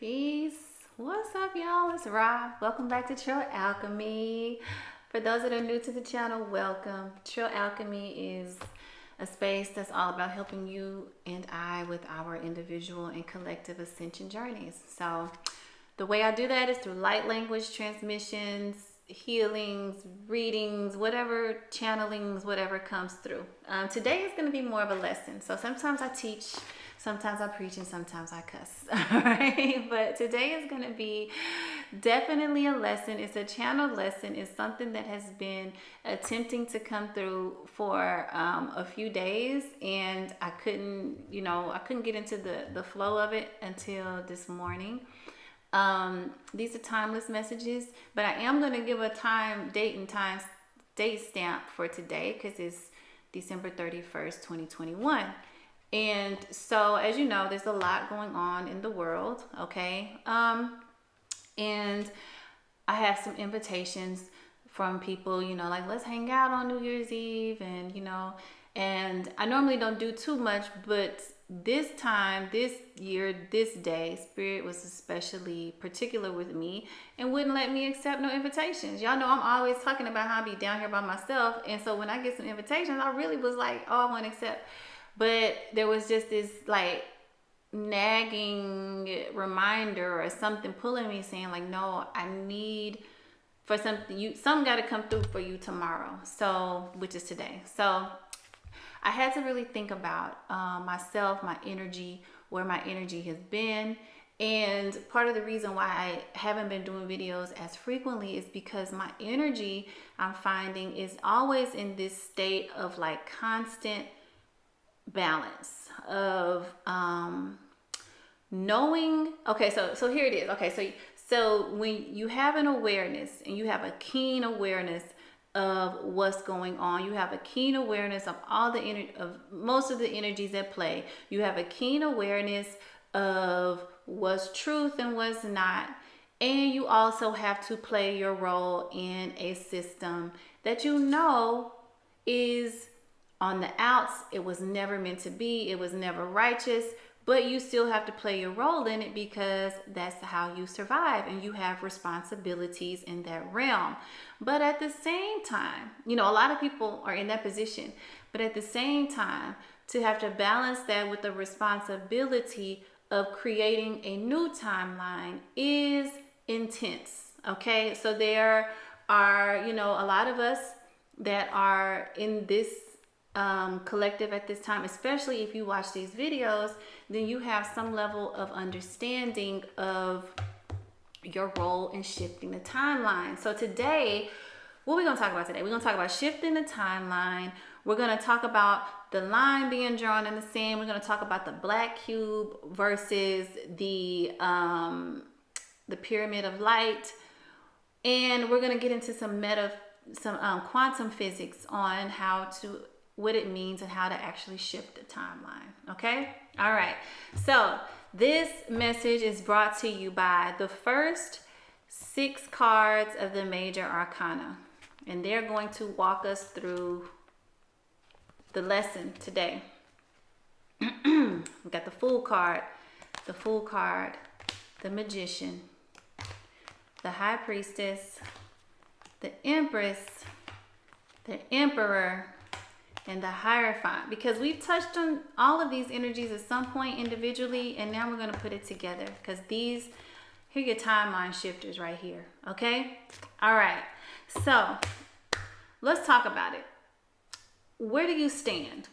Peace. What's up, y'all? It's Ra. Welcome back to Trill Alchemy. For those that are new to the channel, welcome. Trill Alchemy is a space that's all about helping you and I with our individual and collective ascension journeys. So the way I do that is through light language transmissions, healings, readings, whatever channelings, whatever comes through. Today is going to be more of a lesson. So sometimes I teach, sometimes I preach, and sometimes I cuss. All right. But today is going to be definitely a lesson. It's a channeled lesson. It's something that has been attempting to come through for a few days, and I couldn't get into the flow of it until this morning. These are timeless messages, but I am going to give a date stamp for today because it's December 31st, 2021. And so, as you know, there's a lot going on in the world, okay? And I have some invitations from people, like, let's hang out on New Year's Eve, and I normally don't do too much, but this time, this year, this day, Spirit was especially particular with me and wouldn't let me accept no invitations. Y'all know I'm always talking about how I be down here by myself. And so when I get some invitations, I really was like, oh, I want to accept. But there was just this like nagging reminder or something pulling me saying like, no, I need for something, something got to come through for you tomorrow. So, which is today. So I had to really think about myself, my energy, where my energy has been. And part of the reason why I haven't been doing videos as frequently is because my energy, I'm finding, is always in this state of like constant balance of knowing. Okay, so here it is. Okay, so when you have an awareness and you have a keen awareness of what's going on, you have a keen awareness of of most of the energies at play. You have a keen awareness of what's truth and what's not, and you also have to play your role in a system that is on the outs. It was never meant to be. It was never righteous. But you still have to play your role in it because that's how you survive, and you have responsibilities in that realm. But at the same time, a lot of people are in that position. But at the same time, to have to balance that with the responsibility of creating a new timeline is intense. Okay, so there are, a lot of us that are in this collective at this time. Especially if you watch these videos, then you have some level of understanding of your role in shifting the timeline. So today, what we're going to talk about today, we're going to talk about shifting the timeline. We're going to talk about the line being drawn in the sand. We're going to talk about the black cube versus the pyramid of light, and we're going to get into some quantum physics on what it means and how to actually shift the timeline. Okay? All right. So this message is brought to you by the first 6 cards of the major arcana. And they're going to walk us through the lesson today. We got the Fool card, the Magician, the High Priestess, the Empress, the Emperor, and the Hierophant, because we've touched on all of these energies at some point individually, and now we're going to put it together because here are your timeline shifters right here. Okay? All right. So let's talk about it. Where do you stand?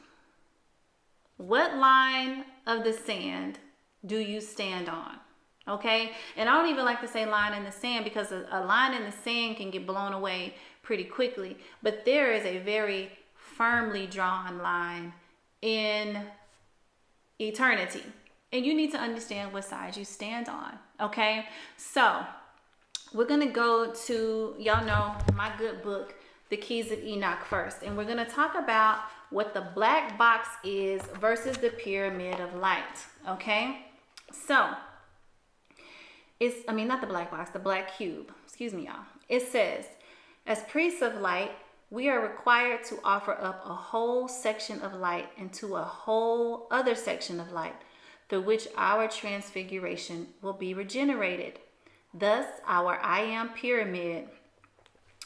What line of the sand do you stand on? Okay? And I don't even like to say line in the sand because a line in the sand can get blown away pretty quickly, but there is a very firmly drawn line in eternity, and you need to understand what side you stand on. Okay, so we're gonna go to, y'all know, my good book, The Keys of Enoch, first, and we're gonna talk about what the black box is versus the pyramid of light. Okay, so not the black box, the black cube, excuse me, y'all. It says, as priests of light, we are required to offer up a whole section of light into a whole other section of light, through which our transfiguration will be regenerated. Thus, our I am pyramid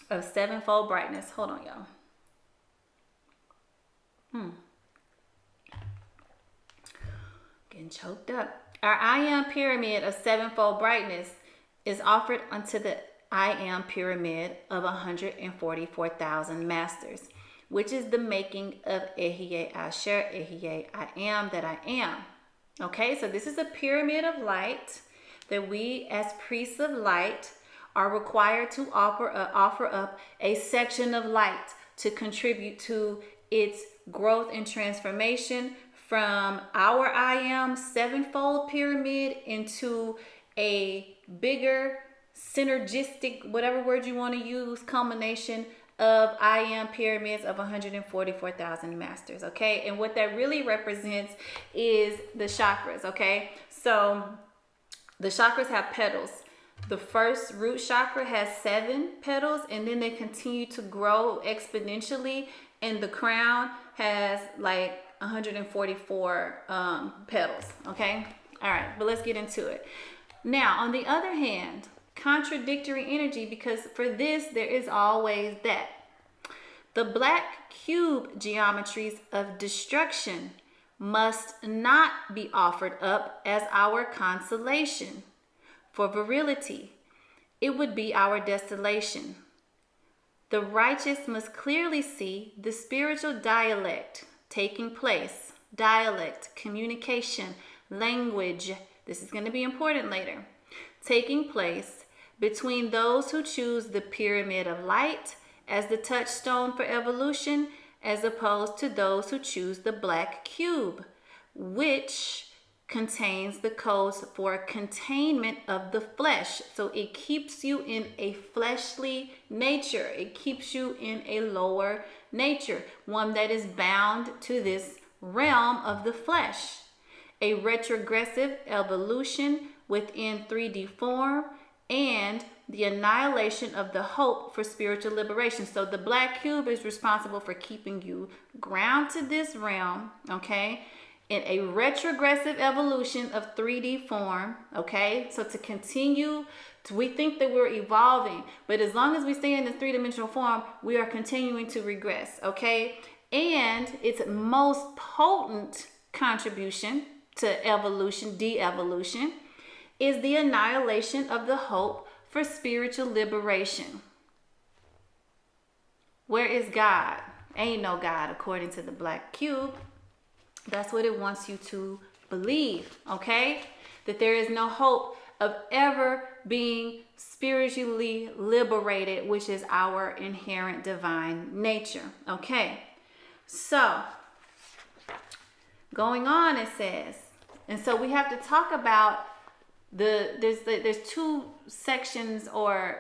of sevenfold brightness. Hold on, y'all. Getting choked up. Our I am pyramid of sevenfold brightness is offered unto the I am pyramid of 144,000 masters, which is the making of Ehyeh Asher Ehyeh I am that I am. Okay, so this is a pyramid of light that we as priests of light are required to offer up a section of light to contribute to its growth and transformation from our I am sevenfold pyramid into a bigger synergistic, whatever word you want to use, combination of I am pyramids of 144,000 masters. Okay, and what that really represents is the chakras. Okay, so the chakras have petals. The first root chakra has 7 petals, and then they continue to grow exponentially, and the crown has like 144 petals. Okay, all right, but let's get into it. Now, on the other hand, contradictory energy, because for this there is always that. The black cube geometries of destruction must not be offered up as our consolation. For virility, it would be our desolation. The righteous must clearly see the spiritual dialect taking place. Dialect, communication, language. This is going to be important later. Taking place between those who choose the pyramid of light as the touchstone for evolution, as opposed to those who choose the black cube, which contains the codes for containment of the flesh. So it keeps you in a fleshly nature. It keeps you in a lower nature, one that is bound to this realm of the flesh. A retrogressive evolution within 3D form, and the annihilation of the hope for spiritual liberation. So the black cube is responsible for keeping you grounded to this realm, okay, in a retrogressive evolution of 3D form, okay? So to continue, we think that we're evolving, but as long as we stay in the 3-dimensional form, we are continuing to regress, okay? And its most potent contribution to evolution, de-evolution, is the annihilation of the hope for spiritual liberation. Where is God? Ain't no God according to the black cube. That's what it wants you to believe, okay? That there is no hope of ever being spiritually liberated, which is our inherent divine nature, okay? So, going on, it says, and so we have to talk about there's 2 sections or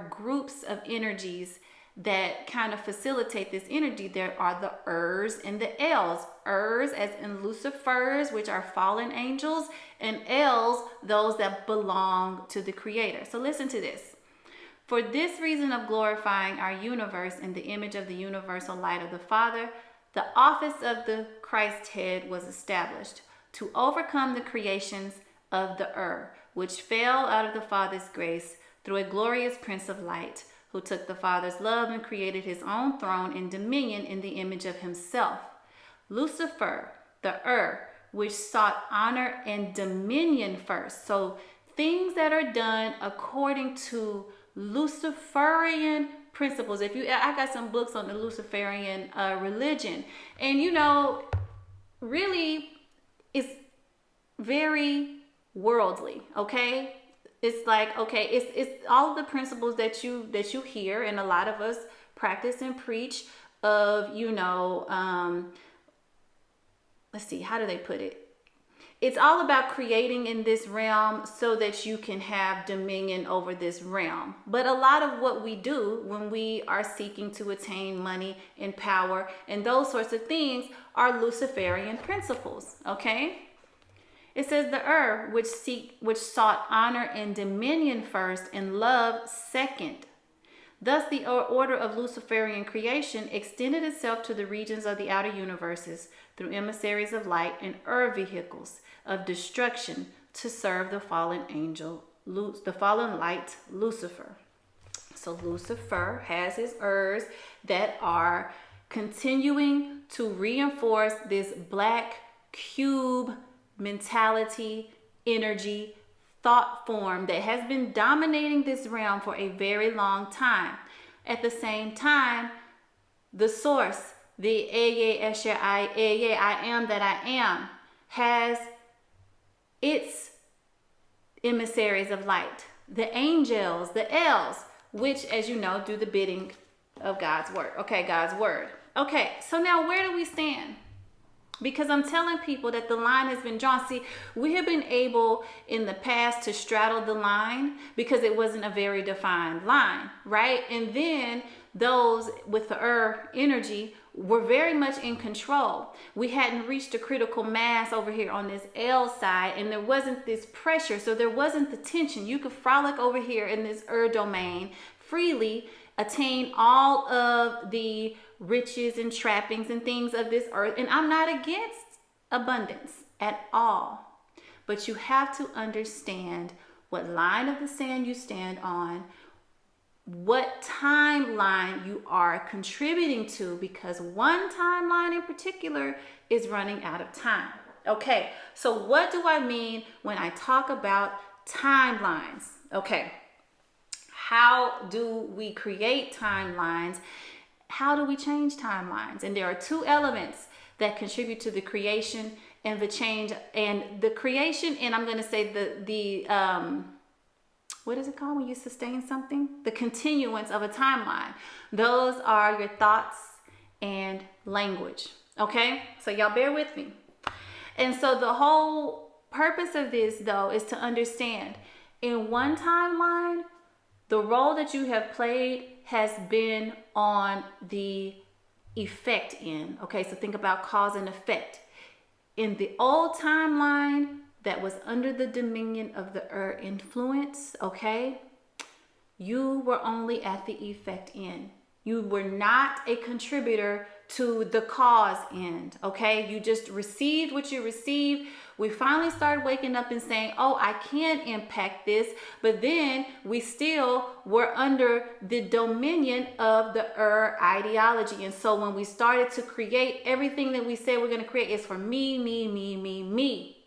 groups of energies that kind of facilitate this energy. There are the Urs and the Els. Urs as in Lucifers, which are fallen angels, and Els, those that belong to the Creator. So listen to this. For this reason of glorifying our universe in the image of the universal light of the Father, the office of the Christ head was established to overcome the creations of the which fell out of the Father's grace through a glorious Prince of Light, who took the Father's love and created his own throne and dominion in the image of himself. Lucifer, the which sought honor and dominion first. So things that are done according to Luciferian principles. I got some books on the Luciferian religion, and really it's very worldly, okay? It's like, okay, it's all of the principles that you hear, and a lot of us practice and preach of, let's see, how do they put it? It's all about creating in this realm so that you can have dominion over this realm. But a lot of what we do when we are seeking to attain money and power and those sorts of things are Luciferian principles, okay? It says the which sought honor and dominion first and love second. Thus, the order of Luciferian creation extended itself to the regions of the outer universes through emissaries of light and vehicles of destruction to serve the fallen angel, the fallen light, Lucifer. So Lucifer has his that are continuing to reinforce this black cube mentality, energy, thought form that has been dominating this realm for a very long time. At the same time, the source, the I am that I am, has its emissaries of light, the angels, the elves, which, as you know, do the bidding of God's word. Okay, God's word. Okay, so now where do we stand? Because I'm telling people that the line has been drawn. See, we have been able in the past to straddle the line because it wasn't a very defined line, right? And then those with the energy were very much in control. We hadn't reached a critical mass over here on this L side, and there wasn't this pressure, so there wasn't the tension. You could frolic over here in this domain freely, attain all of the riches and trappings and things of this earth. And I'm not against abundance at all, but you have to understand what line of the sand you stand on, what timeline you are contributing to, because one timeline in particular is running out of time. Okay, so what do I mean when I talk about timelines? Okay, how do we create timelines? How do we change timelines? And there are two elements that contribute to the creation and the change, and the creation, and I'm going to say the what is it called when you sustain something? The continuance of a timeline. Those are your thoughts and language. Okay, so y'all bear with me. And so the whole purpose of this, though, is to understand in one timeline, the role that you have played has been on the effect end. Okay, so think about cause and effect. In the old timeline that was under the dominion of the influence, okay, you were only at the effect end. You were not a contributor to the cause end, okay? You just received what you received. We finally started waking up and saying, oh, I can impact this. But then we still were under the dominion of the ideology. And so when we started to create, everything that we said we're going to create is for me, me, me, me, me.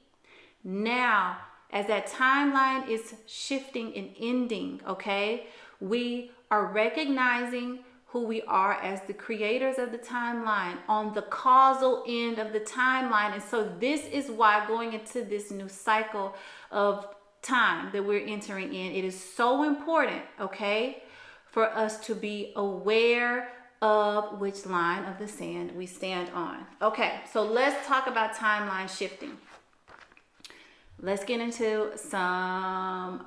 Now, as that timeline is shifting and ending, okay, we are recognizing who we are as the creators of the timeline on the causal end of the timeline. And so this is why going into this new cycle of time that we're entering in, it is so important, okay, for us to be aware of which line of the sand we stand on. Okay, so let's talk about timeline shifting. Let's get into some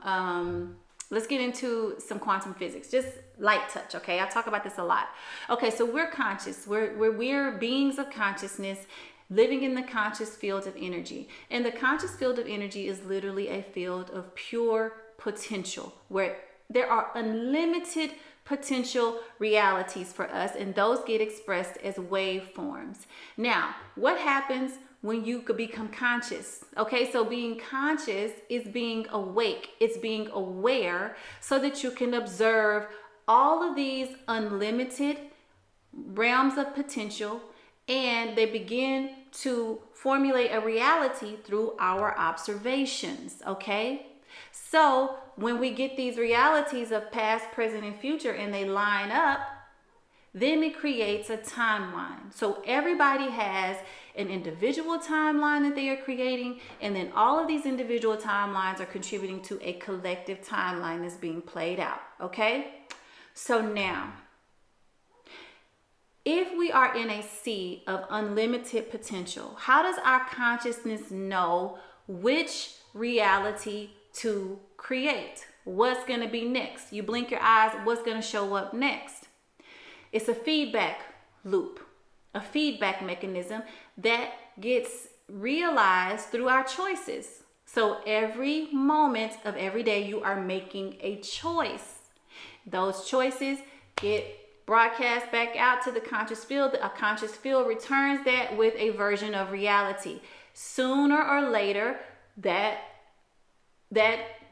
quantum physics, just light touch, okay? I talk about this a lot. Okay, so we're conscious. We're beings of consciousness living in the conscious field of energy. And the conscious field of energy is literally a field of pure potential where there are unlimited potential realities for us, and those get expressed as waveforms. Now, what happens when you could become conscious? Okay, so being conscious is being awake. It's being aware so that you can observe all of these unlimited realms of potential, and they begin to formulate a reality through our observations, okay? So when we get these realities of past, present, and future and they line up, then it creates a timeline. So everybody has an individual timeline that they are creating, and then all of these individual timelines are contributing to a collective timeline that's being played out, okay? So now, if we are in a sea of unlimited potential, how does our consciousness know which reality to create? What's going to be next? You blink your eyes, what's going to show up next? It's a feedback loop, a feedback mechanism that gets realized through our choices. So every moment of every day, you are making a choice. Those choices It broadcasts back out to the conscious field. A conscious field returns that with a version of reality. Sooner or later, that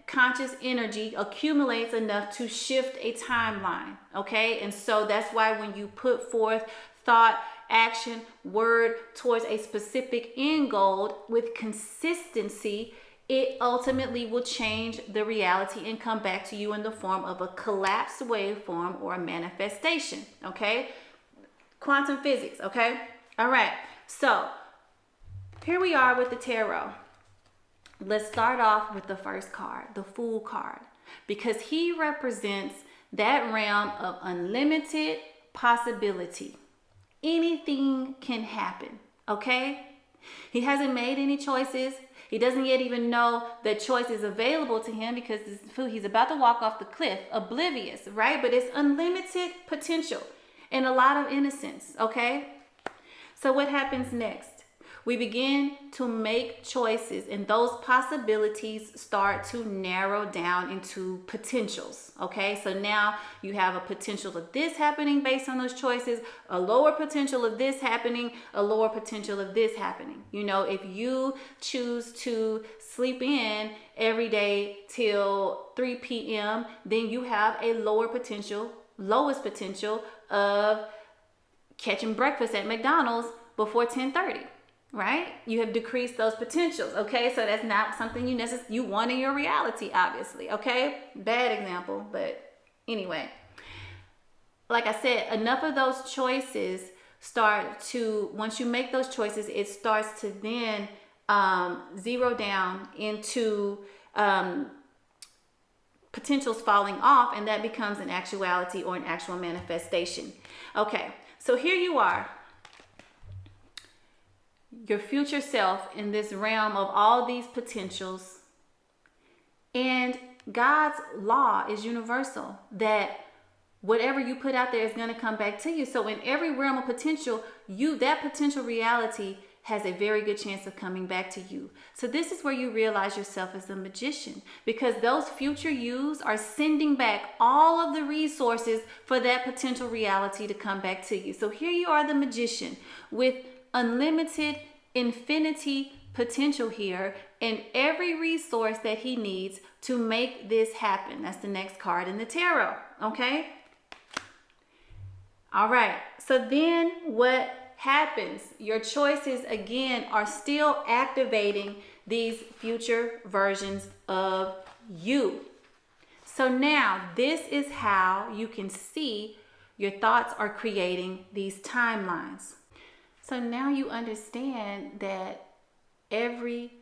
conscious energy accumulates enough to shift a timeline. Okay, and so that's why when you put forth thought, action, word towards a specific end goal with consistency, it ultimately will change the reality and come back to you in the form of a collapsed waveform or a manifestation. Okay, quantum physics. Okay, all right, so here we are with the tarot. Let's start off with the first card, the Fool card, because he represents that realm of unlimited possibility. Anything can happen, okay? He hasn't made any choices. He doesn't yet even know that choice is available to him because he's about to walk off the cliff, oblivious, right? But it's unlimited potential and a lot of innocence, okay? So what happens next? We begin to make choices, and those possibilities start to narrow down into potentials. Okay, so now you have a potential of this happening based on those choices, a lower potential of this happening, a lower potential of this happening. You know, if you choose to sleep in every day till 3 p.m., then you have a lowest potential of catching breakfast at McDonald's before 10:30. Right? You have decreased those potentials. Okay, so that's not something you want in your reality, obviously. Okay, bad example, but anyway, like I said, enough of those choices once you make those choices, it starts to then zero down into potentials falling off, and that becomes an actuality or an actual manifestation. Okay, so here you are, your future self in this realm of all these potentials. And God's law is universal, that whatever you put out there is going to come back to you. So in every realm of potential, that potential reality has a very good chance of coming back to you. So this is where you realize yourself as a magician, because those future yous are sending back all of the resources for that potential reality to come back to you. So here you are, the magician, with unlimited infinity potential here, and every resource that he needs to make this happen. That's the next card in the tarot. Okay, all right, so then what happens? Your choices again are still activating these future versions of you. So now this is how you can see your thoughts are creating these timelines. So now you understand that every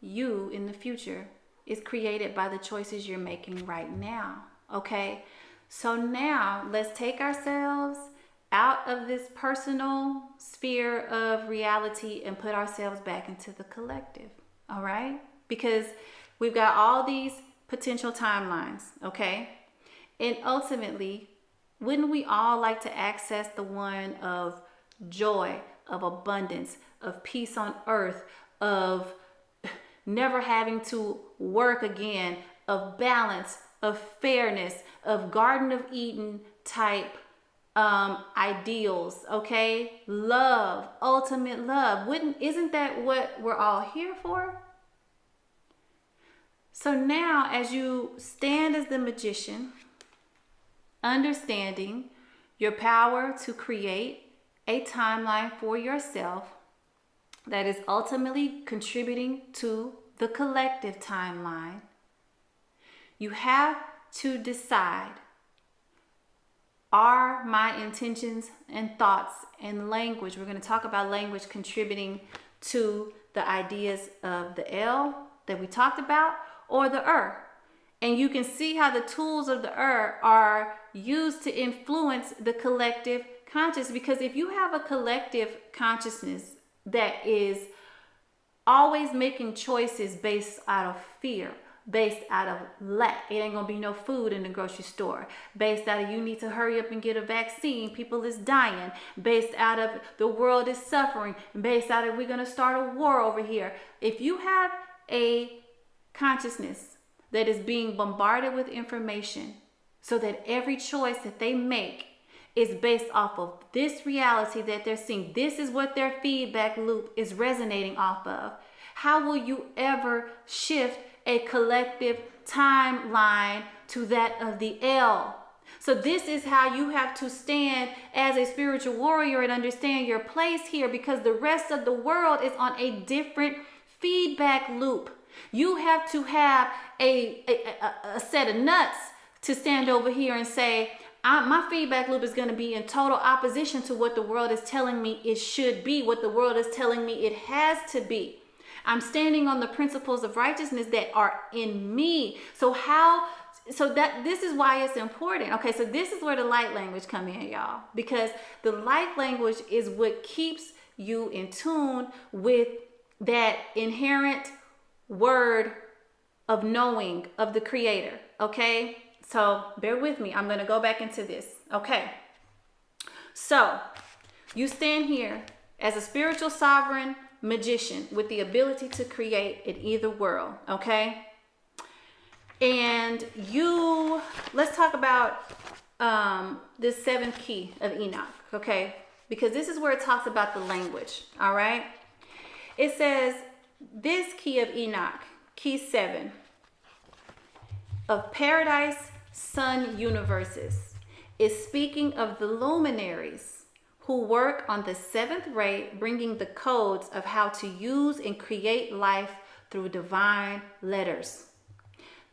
you in the future is created by the choices you're making right now. Okay, so now let's take ourselves out of this personal sphere of reality and put ourselves back into the collective. All right, because we've got all these potential timelines. Okay, and ultimately, wouldn't we all like to access the one of joy, of abundance, of peace on earth, of never having to work again, of balance, of fairness, of Garden of Eden type ideals? Okay, love, ultimate love. Isn't that what we're all here for? So now, as you stand as the magician, understanding your power to create a timeline for yourself that is ultimately contributing to the collective timeline, you have to decide, are my intentions and thoughts and language, we're going to talk about language contributing to the ideas of the L that we talked about, or the And you can see how the tools of the are used to influence the collective conscious, because if you have a collective consciousness that is always making choices based out of fear, based out of lack, it ain't gonna be no food in the grocery store, based out of you need to hurry up and get a vaccine, people is dying, based out of the world is suffering, based out of we're gonna start a war over here. If you have a consciousness that is being bombarded with information so that every choice that they make is based off of this reality that they're seeing. This is what their feedback loop is resonating off of. How will you ever shift a collective timeline to that of the L? So this is how you have to stand as a spiritual warrior and understand your place here, because the rest of the world is on a different feedback loop. You have to have a set of nuts to stand over here and say, my feedback loop is going to be in total opposition to what the world is telling me it should be, what the world is telling me it has to be. I'm standing on the principles of righteousness that are in me. So this is why it's important. Okay, so this is where the light language come in, y'all, because the light language is what keeps you in tune with that inherent word of knowing of the Creator. Okay, so bear with me. I'm going to go back into this. Okay, so you stand here as a spiritual sovereign magician with the ability to create in either world. Okay, and let's talk about this seventh key of Enoch. Okay, because this is where it talks about the language. All right, it says this key of Enoch, key 7 of paradise sun universes, is speaking of the luminaries who work on the 7th ray, bringing the codes of how to use and create life through divine letters.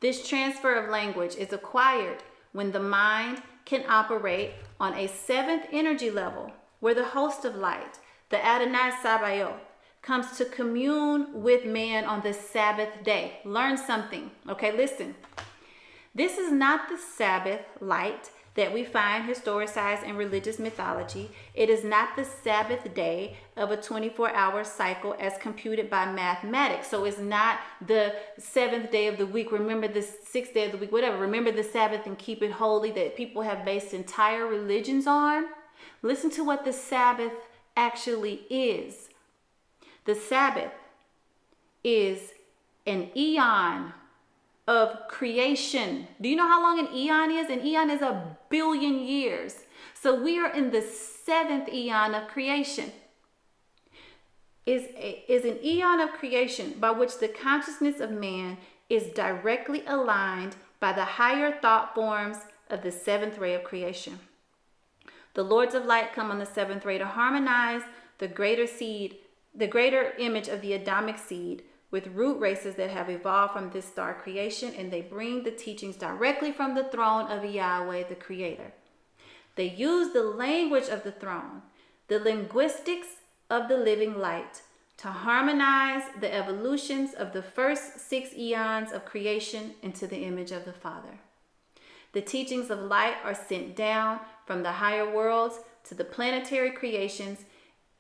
This transfer of language is acquired when the mind can operate on a 7th energy level, where the host of light, the Adonai Sabaoth, comes to commune with man on the Sabbath day. Learn something. Okay, listen. This is not the Sabbath light that we find historicized in religious mythology. It is not the Sabbath day of a 24-hour cycle as computed by mathematics. So it's not the 7th day of the week. Remember the 6th day of the week, whatever. Remember the Sabbath and keep it holy that people have based entire religions on. Listen to what the Sabbath actually is. The Sabbath is an eon of creation. Do you know how long an eon is? An eon is 1 billion years. So we are in the 7th eon of creation. Is an eon of creation by which the consciousness of man is directly aligned by the higher thought forms of the 7th ray of creation. The Lords of Light come on the 7th ray to harmonize the greater image of the Adamic seed with root races that have evolved from this star creation, and they bring the teachings directly from the throne of Yahweh, the Creator. They use the language of the throne, the linguistics of the living light, to harmonize the evolutions of the first 6 eons of creation into the image of the Father. The teachings of light are sent down from the higher worlds to the planetary creations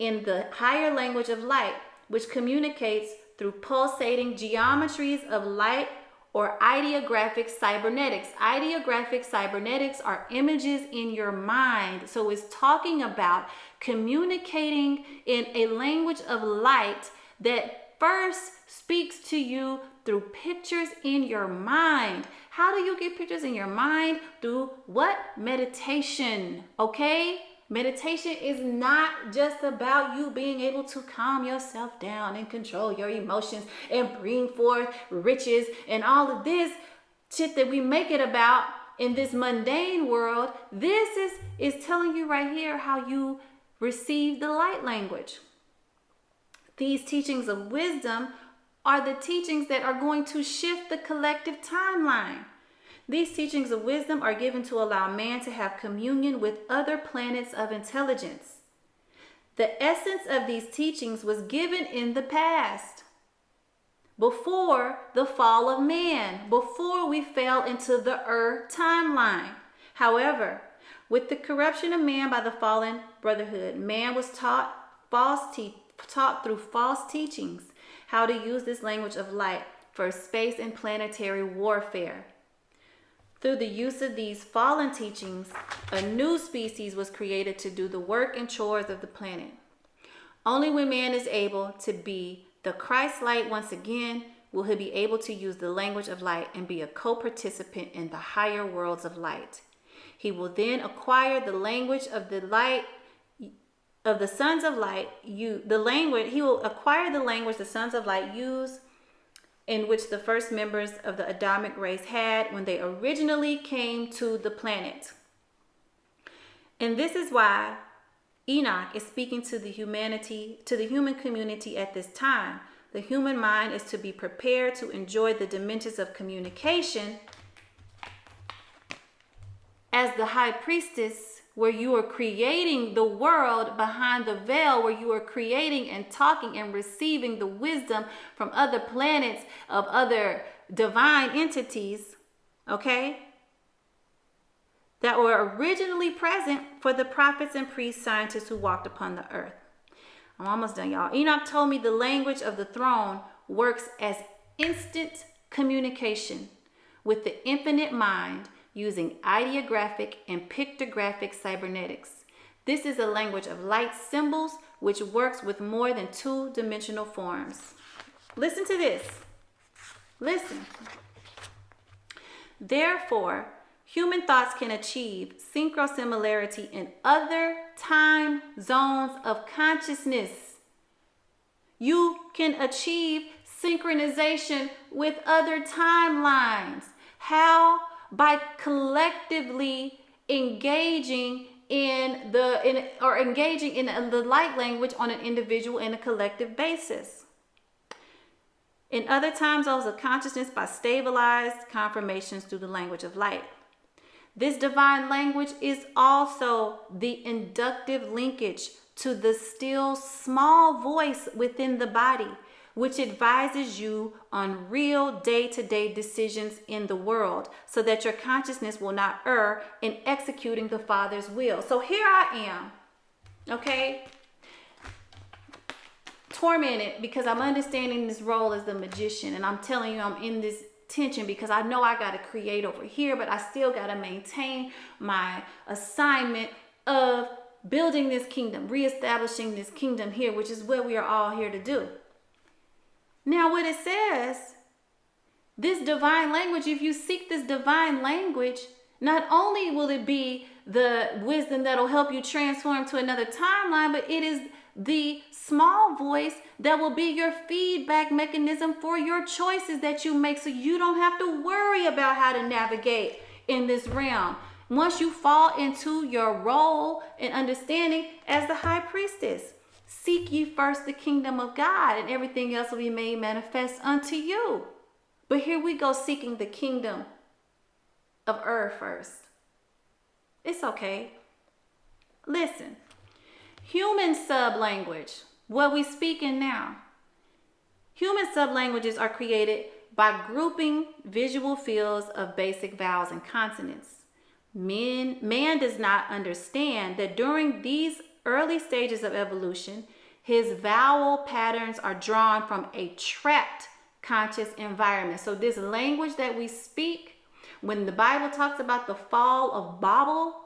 in the higher language of light, which communicates through pulsating geometries of light or ideographic cybernetics. Ideographic cybernetics are images in your mind. So it's talking about communicating in a language of light that first speaks to you through pictures in your mind. How do you get pictures in your mind? Through what? Meditation, okay? Meditation is not just about you being able to calm yourself down and control your emotions and bring forth riches and all of this shit that we make it about in this mundane world. This is telling you right here how you receive the light language. These teachings of wisdom are the teachings that are going to shift the collective timeline. These teachings of wisdom are given to allow man to have communion with other planets of intelligence. The essence of these teachings was given in the past, before the fall of man, before we fell into the timeline. However, with the corruption of man by the fallen brotherhood, man was taught through false teachings how to use this language of light for space and planetary warfare. Through the use of these fallen teachings, a new species was created to do the work and chores of the planet. Only when man is able to be the Christ light once again will he be able to use the language of light and be a co-participant in the higher worlds of light. He will then acquire the language of the light of the sons of light. He will acquire the language the sons of light use, in which the first members of the Adamic race had when they originally came to the planet. And this is why Enoch is speaking to the human community at this time. The human mind is to be prepared to enjoy the dimensions of communication as the high priestess, where you are creating the world behind the veil, where you are creating and talking and receiving the wisdom from other planets of other divine entities, okay, that were originally present for the prophets and priests, scientists who walked upon the earth. I'm almost done, y'all. Enoch told me the language of the throne works as instant communication with the infinite mind, using ideographic and pictographic cybernetics. This is a language of light symbols which works with more than two-dimensional forms. Listen to this. Listen. Therefore, human thoughts can achieve synchrosimilarity in other time zones of consciousness. You can achieve synchronization with other timelines. How? By collectively engaging in the light language on an individual and a collective basis. In other time zones of consciousness, by stabilized confirmations through the language of light. This divine language is also the inductive linkage to the still small voice within the body, which advises you on real day-to-day decisions in the world, so that your consciousness will not err in executing the Father's will. So here I am, okay, tormented because I'm understanding this role as the magician, and I'm telling you I'm in this tension because I know I got to create over here, but I still got to maintain my assignment of building this kingdom, reestablishing this kingdom here, which is what we are all here to do. Now, what it says, this divine language, if you seek this divine language, not only will it be the wisdom that'll help you transform to another timeline, but it is the small voice that will be your feedback mechanism for your choices that you make, so you don't have to worry about how to navigate in this realm. Once you fall into your role and understanding as the high priestess, seek ye first the kingdom of God, and everything else will be made manifest unto you. But here we go, seeking the kingdom of earth first. It's okay. Listen, human sub-language, what we speak in now. Human sub-languages are created by grouping visual fields of basic vowels and consonants. Man does not understand that during these early stages of evolution, his vowel patterns are drawn from a trapped conscious environment. So this language that we speak, when the Bible talks about the fall of Babel,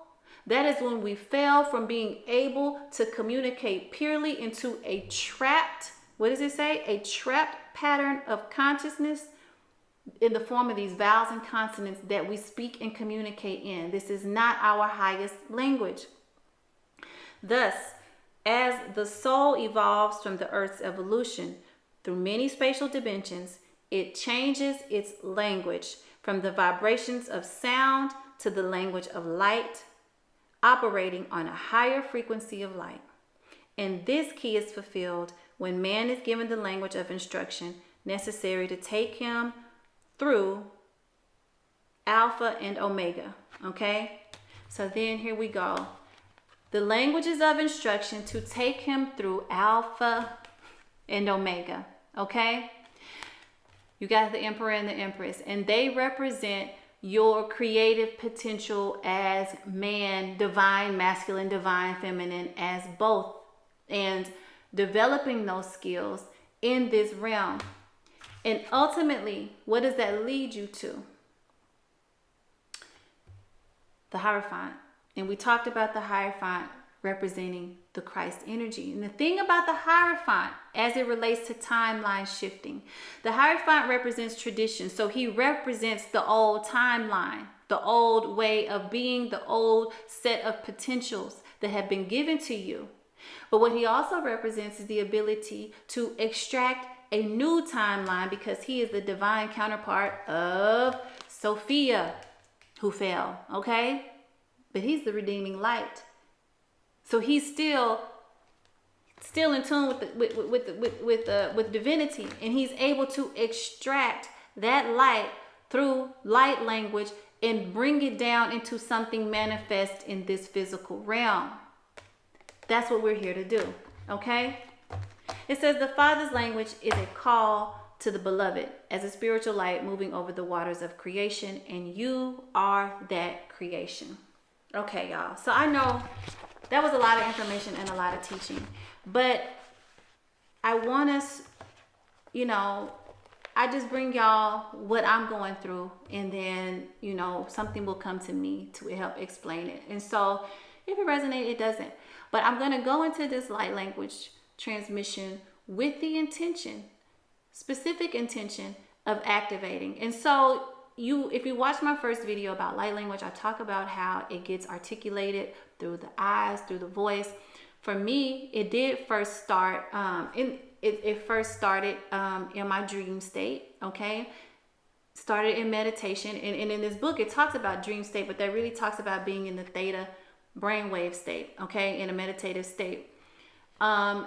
that is when we fell from being able to communicate purely into a trapped, what does it say? A trapped pattern of consciousness in the form of these vowels and consonants that we speak and communicate in. This is not our highest language. Thus, as the soul evolves from the earth's evolution through many spatial dimensions, it changes its language from the vibrations of sound to the language of light, operating on a higher frequency of light. And this key is fulfilled when man is given the language of instruction necessary to take him through Alpha and Omega. Okay? So then here we go. The languages of instruction to take him through Alpha and Omega. Okay? You got the Emperor and the Empress, and they represent your creative potential as man, divine masculine, divine feminine, as both, and developing those skills in this realm. And ultimately, what does that lead you to? The Hierophant. And we talked about the Hierophant representing the Christ energy. And the thing about the Hierophant as it relates to timeline shifting, the Hierophant represents tradition. So he represents the old timeline, the old way of being, the old set of potentials that have been given to you. But what he also represents is the ability to extract a new timeline, because he is the divine counterpart of Sophia, who fell, okay? But he's the redeeming light. So he's still in tune with divinity, and he's able to extract that light through light language and bring it down into something manifest in this physical realm. That's what we're here to do, okay? It says the Father's language is a call to the beloved as a spiritual light moving over the waters of creation, and you are that creation. Okay, y'all. So I know that was a lot of information and a lot of teaching, but I want us, I just bring y'all what I'm going through, and then, something will come to me to help explain it. And so if it resonates, it doesn't. But I'm going to go into this light language transmission with the intention, specific intention of activating. And so if you watch my first video about light language, I talk about how it gets articulated through the eyes, through the voice. For me, it did first start, it first started in my dream state, okay? Started in meditation. And in this book, it talks about dream state, but that really talks about being in the theta brainwave state, okay? In a meditative state. So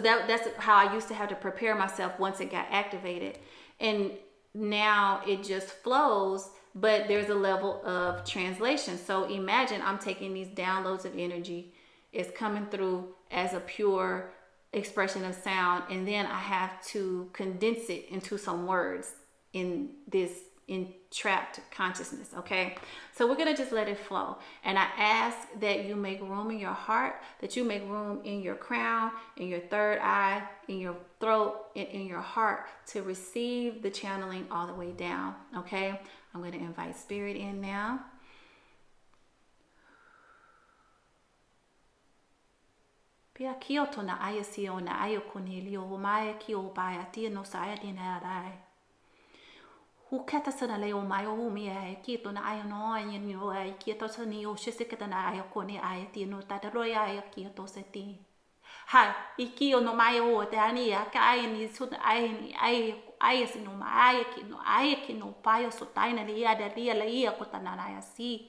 that's how I used to have to prepare myself once it got activated. And now it just flows, but there's a level of translation. So imagine I'm taking these downloads of energy, it's coming through as a pure expression of sound, and then I have to condense it into some words in this entrapped consciousness, okay? So we're gonna just let it flow. And I ask that you make room in your heart, that you make room in your crown, in your third eye, in your throat, and in your heart to receive the channeling all the way down, okay? I'm gonna invite spirit in now. Pia kioto na ayasio na ayokonilio maya kio baya tino saya dinarai. Hukata sana leo mayo umia kito na ayo no ayo ai kito sana yo shisikata na ayo koni ai tino tataroya ai kito seti. Hai ikio no mayo te ani ka ai ni sut ai sino mai kino payo so taina lia da lia la ia kotana na si.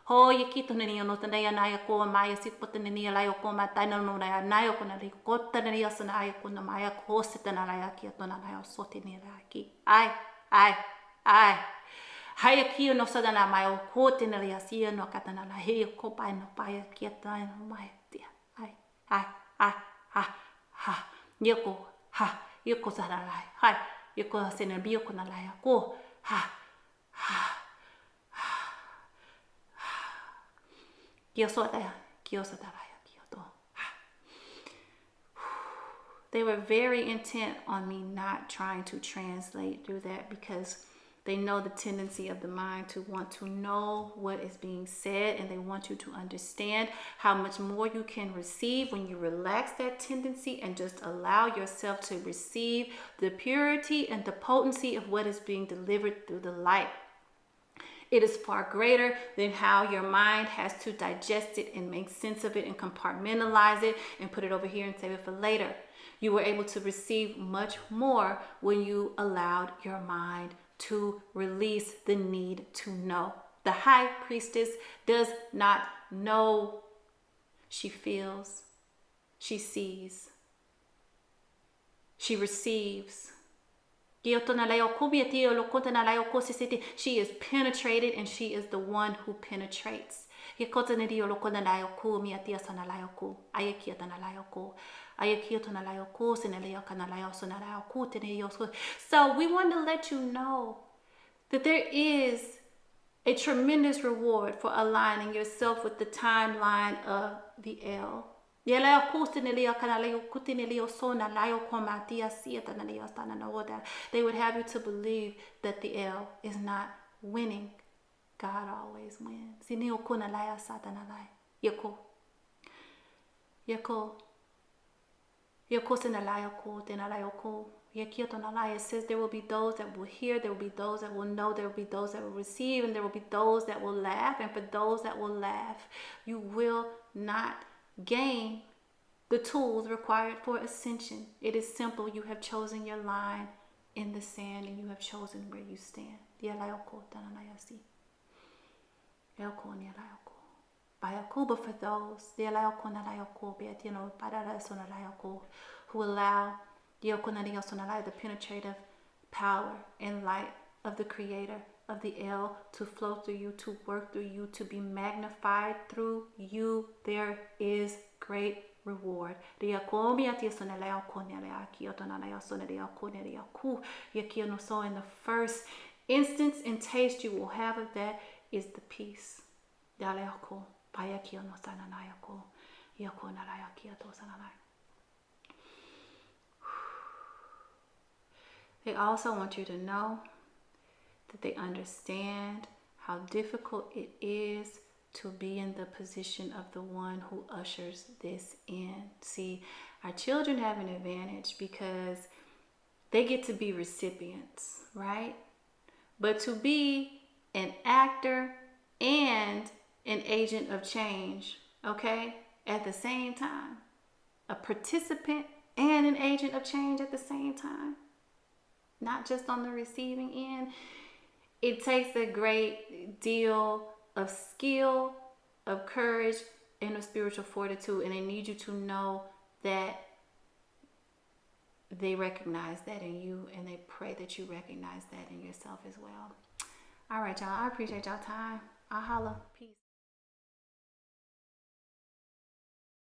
Ho ye kito ni no tanda ya na ko mai si kotana ni la yo ko mataina no na yo ko na ri kotana ni sana ai ko na mai ko setana la ya kito na yo sotini la ki. Ai. Haya kio no sadana mai o kote na lia sia no katana la he ko pai no pai kia tai no mai tia. Yoko sada lai. Hai. Yoko sena bio ko na la ko. Kio sada la kio to. They were very intent on me not trying to translate through that, because they know the tendency of the mind to want to know what is being said, and they want you to understand how much more you can receive when you relax that tendency and just allow yourself to receive the purity and the potency of what is being delivered through the light. It is far greater than how your mind has to digest it and make sense of it and compartmentalize it and put it over here and save it for later. You were able to receive much more when you allowed your mind to release the need to know. The high priestess does not know. She feels, she sees, she receives. She is penetrated, and she is the one who penetrates. So we want to let you know that there is a tremendous reward for aligning yourself with the timeline of the L. They would have you to believe that the L is not winning. God always wins. Siniokunalaya satanalai. Yako. Yako. Yako sinalayako tenalayoko. It says there will be those that will hear, there will be those that will know, there will be those that will receive, and there will be those that will laugh. And for those that will laugh, you will not gain the tools required for ascension. It is simple. You have chosen your line in the sand and you have chosen where you stand. But for those who allow the penetrative power and light of the Creator of the El to flow through you, to work through you, to be magnified through you, there is great reward. So in the first instance and taste you will have of that is the peace. They also want you to know that they understand how difficult it is to be in the position of the one who ushers this in. See, our children have an advantage because they get to be recipients, right? But to be an actor and an agent of change, okay, at the same time, a participant and an agent of change at the same time, not just on the receiving end, it takes a great deal of skill, of courage, and of spiritual fortitude. And they need you to know that they recognize that in you, and they pray that you recognize that in yourself as well. All right, y'all. I appreciate y'all time. I'll holla. Peace.